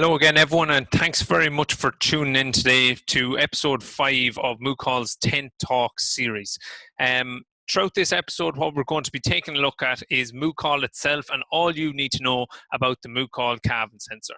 Hello again, everyone, and thanks very much for tuning in today to episode 5 of Moocall's 10 Talks series. Throughout this episode, what we're going to be taking a look at is Moocall itself and all you need to know about the Moocall Calving Sensor.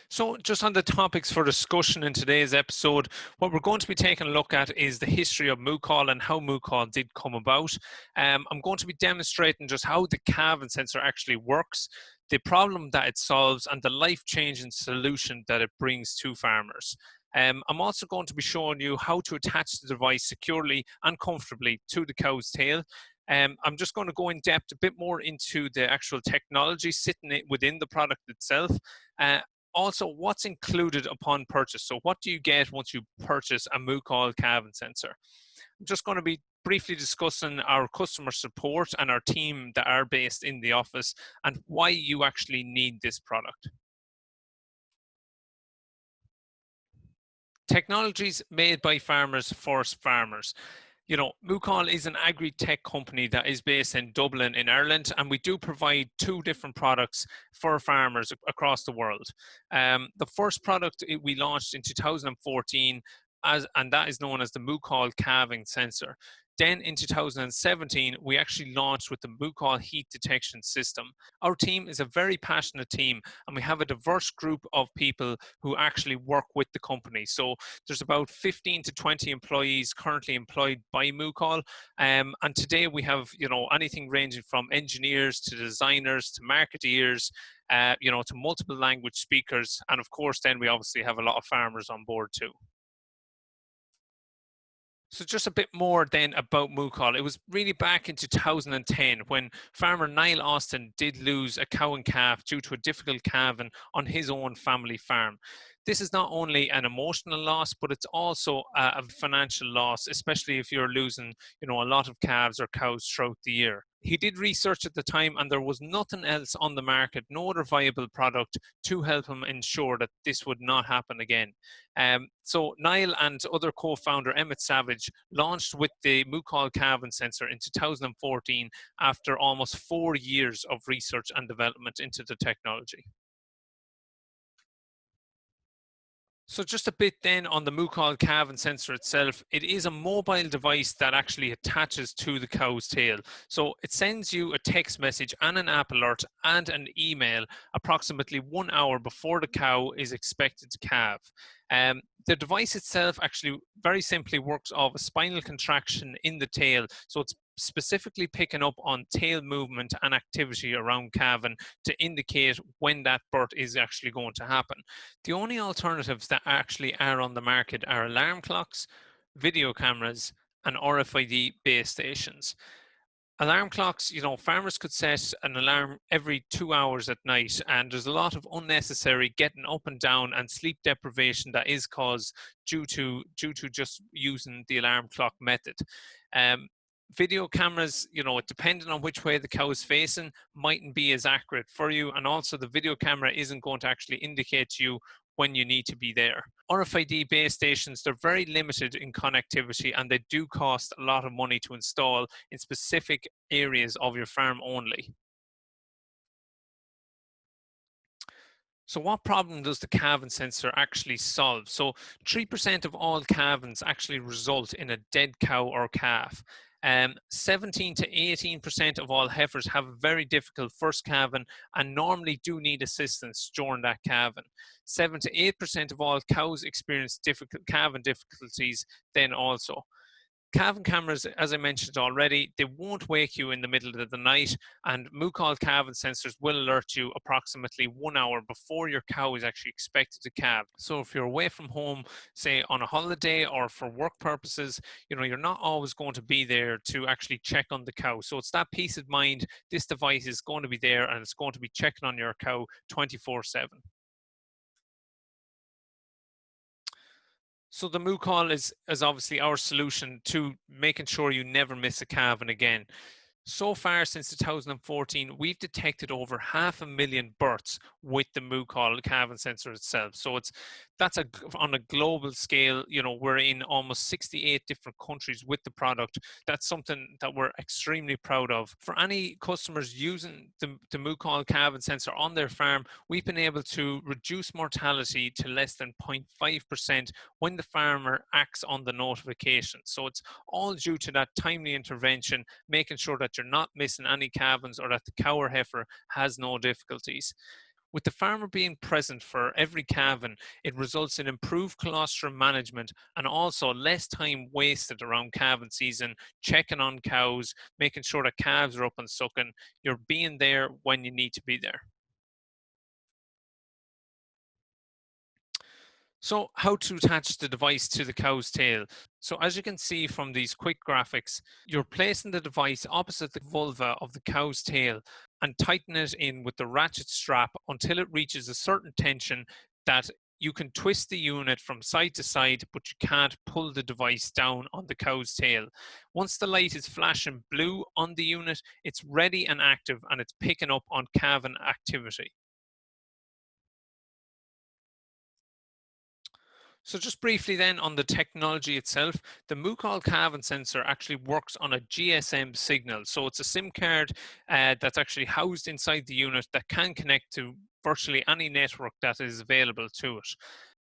So, just on the topics for discussion in today's episode, what we're going to be taking a look at is the history of Moocall and how Moocall did come about. I'm going to be demonstrating just how the calving sensor actually works, the problem that it solves, and the life-changing solution that it brings to farmers. I'm also going to be showing you how to attach the device securely and comfortably to the cow's tail. I'm just going to go in depth a bit more into the actual technology sitting within the product itself. Uh, Also, what's included upon purchase? So what do you get once you purchase a Moocall calving sensor? I'm just going to be briefly discussing our customer support and our team that are based in the office and why you actually need this product. Technologies made by farmers for farmers. You know, Moocall is an agri-tech company that is based in Dublin in Ireland, and we do provide two different products for farmers across the world. The first product we launched in 2014, and that is known as the Moocall Calving Sensor. Then in 2017, we actually launched with the Moocall Heat Detection System. Our team is a very passionate team, and we have a diverse group of people who actually work with the company. So there's about 15 to 20 employees currently employed by Moocall. And today we have, anything ranging from engineers to designers to marketeers, to multiple language speakers. And of course, then we obviously have a lot of farmers on board too. So just a bit more then about Moocall. It was really back in 2010 when farmer Niall Austin did lose a cow and calf due to a difficult calving on his own family farm. This is not only an emotional loss, but it's also a financial loss, especially if you're losing, a lot of calves or cows throughout the year. He did research at the time, and there was nothing else on the market, no other viable product to help him ensure that this would not happen again. So Niall and other co-founder Emmett Savage launched with the Moocall Calving sensor in 2014 after almost 4 years of research and development into the technology. So just a bit then on the Moocall calving sensor itself. It is a mobile device that actually attaches to the cow's tail. So it sends you a text message and an app alert and an email approximately 1 hour before the cow is expected to calve. The device itself actually very simply works off a spinal contraction in the tail. So it's specifically picking up on tail movement and activity around calving to indicate when that birth is actually going to happen. The only alternatives that actually are on the market are alarm clocks, video cameras, and RFID base stations. Alarm clocks, farmers could set an alarm every 2 hours at night, and there's a lot of unnecessary getting up and down and sleep deprivation that is caused due to just using the alarm clock method. Um, Video cameras, depending on which way the cow is facing, mightn't be as accurate for you, and also the video camera isn't going to actually indicate to you when you need to be there. RFID base stations, they're very limited in connectivity, and they do cost a lot of money to install in specific areas of your farm only. So what problem does the calving sensor actually solve? So 3% of all calvings actually result in a dead cow or calf. 17 to 18% of all heifers have a very difficult first calving and normally do need assistance during that calving. 7 to 8% of all cows experience difficult calving difficulties then also. Calving cameras, as I mentioned already, they won't wake you in the middle of the night, and Moocall calving sensors will alert you approximately 1 hour before your cow is actually expected to calve. So if you're away from home, say on a holiday or for work purposes, you're not always going to be there to actually check on the cow. So it's that peace of mind. This device is going to be there and it's going to be checking on your cow 24/7. So the Moocall is obviously our solution to making sure you never miss a calving again. So far since 2014, we've detected over 500,000 births with the Moocall Calving Sensor itself. So that's on a global scale. We're in almost 68 different countries with the product. That's something that we're extremely proud of. For any customers using the Moocall Calving Sensor on their farm, we've been able to reduce mortality to less than 0.5% when the farmer acts on the notification. So it's all due to that timely intervention, making sure that you're not missing any calvings or that the cow or heifer has no difficulties. With the farmer being present for every calving, it results in improved colostrum management and also less time wasted around calving season, checking on cows, making sure that calves are up and sucking. You're being there when you need to be there. So how to attach the device to the cow's tail. So as you can see from these quick graphics, you're placing the device opposite the vulva of the cow's tail and tighten it in with the ratchet strap until it reaches a certain tension that you can twist the unit from side to side, but you can't pull the device down on the cow's tail. Once the light is flashing blue on the unit, it's ready and active and it's picking up on calving activity. So just briefly then on the technology itself, the Moocall Calving sensor actually works on a GSM signal. So it's a SIM card that's actually housed inside the unit that can connect to virtually any network that is available to it.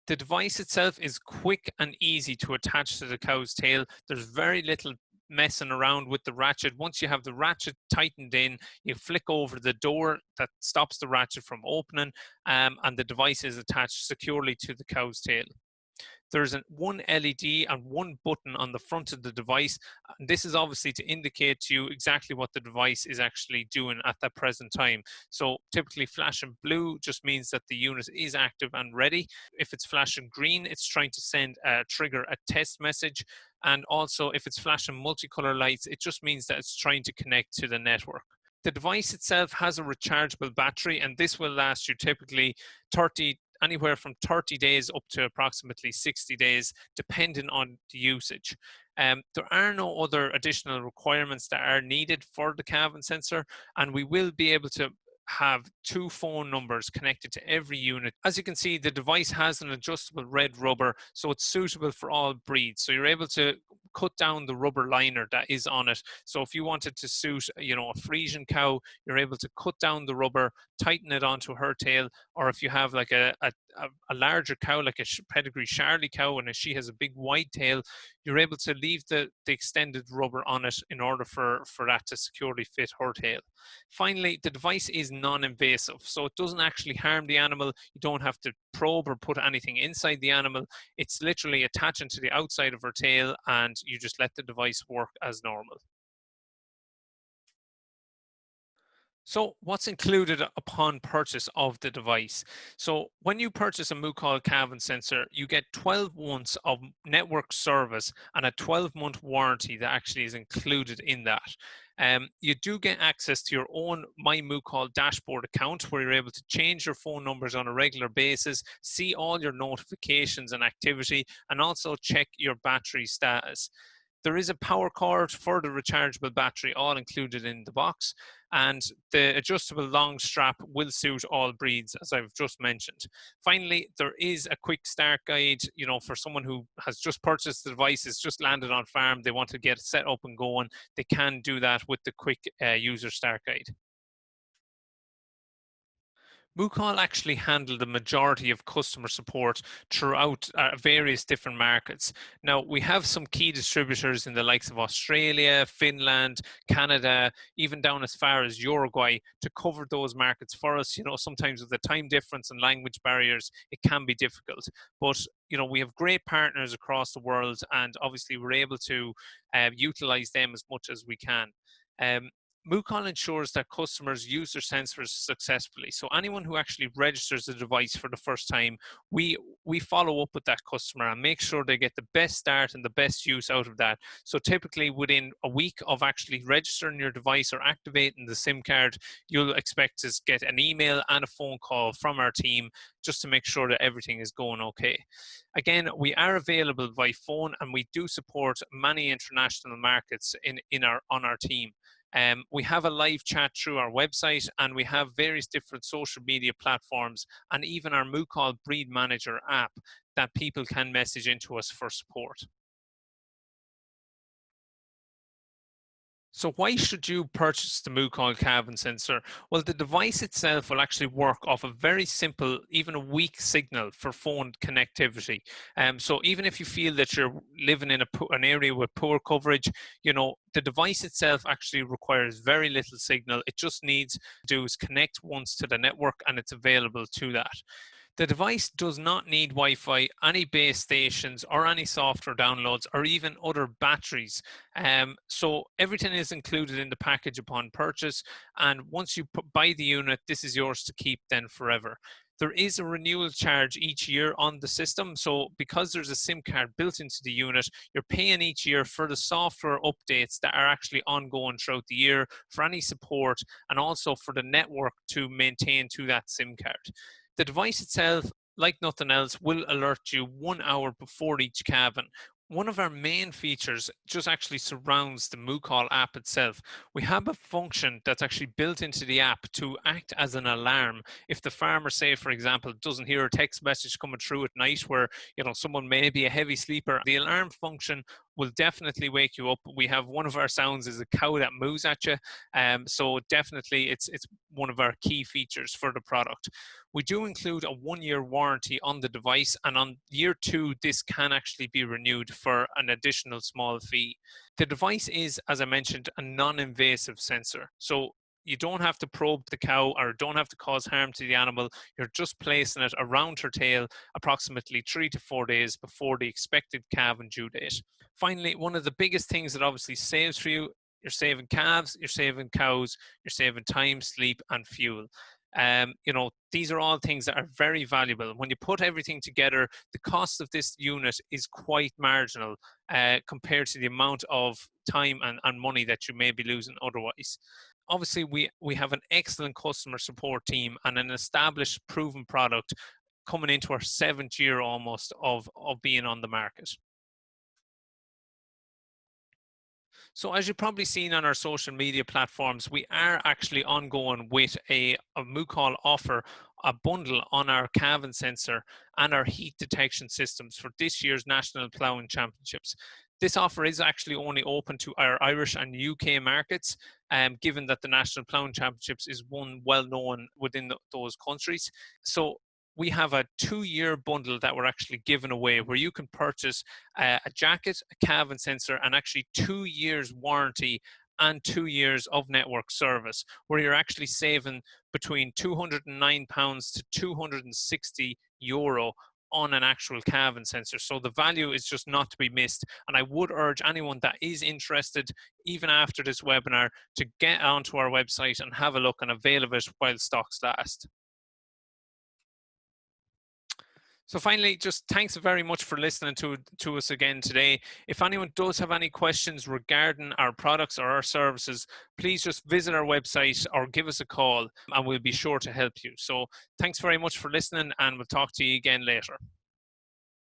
The device itself is quick and easy to attach to the cow's tail. There's very little messing around with the ratchet. Once you have the ratchet tightened in, you flick over the door that stops the ratchet from opening, and the device is attached securely to the cow's tail. There's one LED and one button on the front of the device. And this is obviously to indicate to you exactly what the device is actually doing at that present time. So typically flashing blue just means that the unit is active and ready. If it's flashing green, it's trying to trigger a test message. And also if it's flashing multicolor lights, it just means that it's trying to connect to the network. The device itself has a rechargeable battery, and this will last you typically 30 anywhere from 30 days up to approximately 60 days, depending on the usage. There are no other additional requirements that are needed for the calving sensor, and we will be able to have 2 phone numbers connected to every unit. As you can see, the device has an adjustable red rubber, so it's suitable for all breeds. So you're able to cut down the rubber liner that is on it. So if you wanted to suit, a Frisian cow, you're able to cut down the rubber, tighten it onto her tail, or if you have like a larger cow, like a pedigree Charlie cow, and if she has a big wide tail, you're able to leave the extended rubber on it in order for that to securely fit her tail. Finally, the device is non-invasive, so it doesn't actually harm the animal. You don't have to probe or put anything inside the animal. It's literally attaching to the outside of her tail, and you just let the device work as normal. So what's included upon purchase of the device? So when you purchase a Moocall Calving sensor, you get 12 months of network service and a 12-month warranty that actually is included in that. You do get access to your own My Moocall dashboard account where you're able to change your phone numbers on a regular basis, see all your notifications and activity, and also check your battery status. There is a power cord for the rechargeable battery, all included in the box, and the adjustable long strap will suit all breeds, as I've just mentioned. Finally, there is a quick start guide, for someone who has just purchased the device, it's just landed on farm, they want to get set up and going, they can do that with the quick user start guide. Moocall actually handle the majority of customer support throughout various different markets. Now, we have some key distributors in the likes of Australia, Finland, Canada, even down as far as Uruguay to cover those markets for us. Sometimes with the time difference and language barriers, it can be difficult. But, we have great partners across the world, and obviously we're able to utilize them as much as we can. Um, Moocol ensures that customers use their sensors successfully. So anyone who actually registers the device for the first time, we follow up with that customer and make sure they get the best start and the best use out of that. So typically within a week of actually registering your device or activating the SIM card, you'll expect to get an email and a phone call from our team just to make sure that everything is going okay. Again, we are available by phone, and we do support many international markets on our team. We have a live chat through our website, and we have various different social media platforms, and even our Moocall Breed Manager app that people can message into us for support. So why should you purchase the Moocall Calving Sensor? Well, the device itself will actually work off a very simple, even a weak signal for phone connectivity. So even if you feel that you're living in an area with poor coverage, the device itself actually requires very little signal. It just needs to do is connect once to the network, and it's available to that. The device does not need Wi-Fi, any base stations, or any software downloads, or even other batteries. So everything is included in the package upon purchase, and once you buy the unit, this is yours to keep then forever. There is a renewal charge each year on the system, so because there's a SIM card built into the unit, you're paying each year for the software updates that are actually ongoing throughout the year, for any support, and also for the network to maintain to that SIM card. The device itself, like nothing else, will alert you 1 hour before each calving. One of our main features just actually surrounds the Moocall app itself. We have a function that's actually built into the app to act as an alarm. If the farmer, say for example, doesn't hear a text message coming through at night where someone may be a heavy sleeper, the alarm function will definitely wake you up. We have one of our sounds is a cow that moves at you, so definitely it's one of our key features for the product. We do include a 1-year warranty on the device, and on year 2, this can actually be renewed for an additional small fee. The device is, as I mentioned, a non-invasive sensor. So you don't have to probe the cow or don't have to cause harm to the animal. You're just placing it around her tail approximately 3 to 4 days before the expected calving due date. Finally, one of the biggest things that obviously saves for you, you're saving calves, you're saving cows, you're saving time, sleep, and fuel. These are all things that are very valuable. When you put everything together, the cost of this unit is quite marginal compared to the amount of time and money that you may be losing otherwise. Obviously, we have an excellent customer support team and an established, proven product coming into our 7th year almost of being on the market. So as you've probably seen on our social media platforms, we are actually ongoing with a Moocall offer, a bundle on our calving sensor and our heat detection systems for this year's National Ploughing Championships. This offer is actually only open to our Irish and UK markets, given that the National Ploughing Championships is one well known within those countries. So we have a 2-year bundle that we're actually giving away where you can purchase a jacket, a calving sensor, and actually 2 years warranty and 2 years of network service, where you're actually saving between £209 to €260 on an actual calving sensor. So the value is just not to be missed. And I would urge anyone that is interested, even after this webinar, to get onto our website and have a look and avail of it while stocks last. So finally, just thanks very much for listening to us again today. If anyone does have any questions regarding our products or our services, please just visit our website or give us a call and we'll be sure to help you. So thanks very much for listening, and we'll talk to you again later.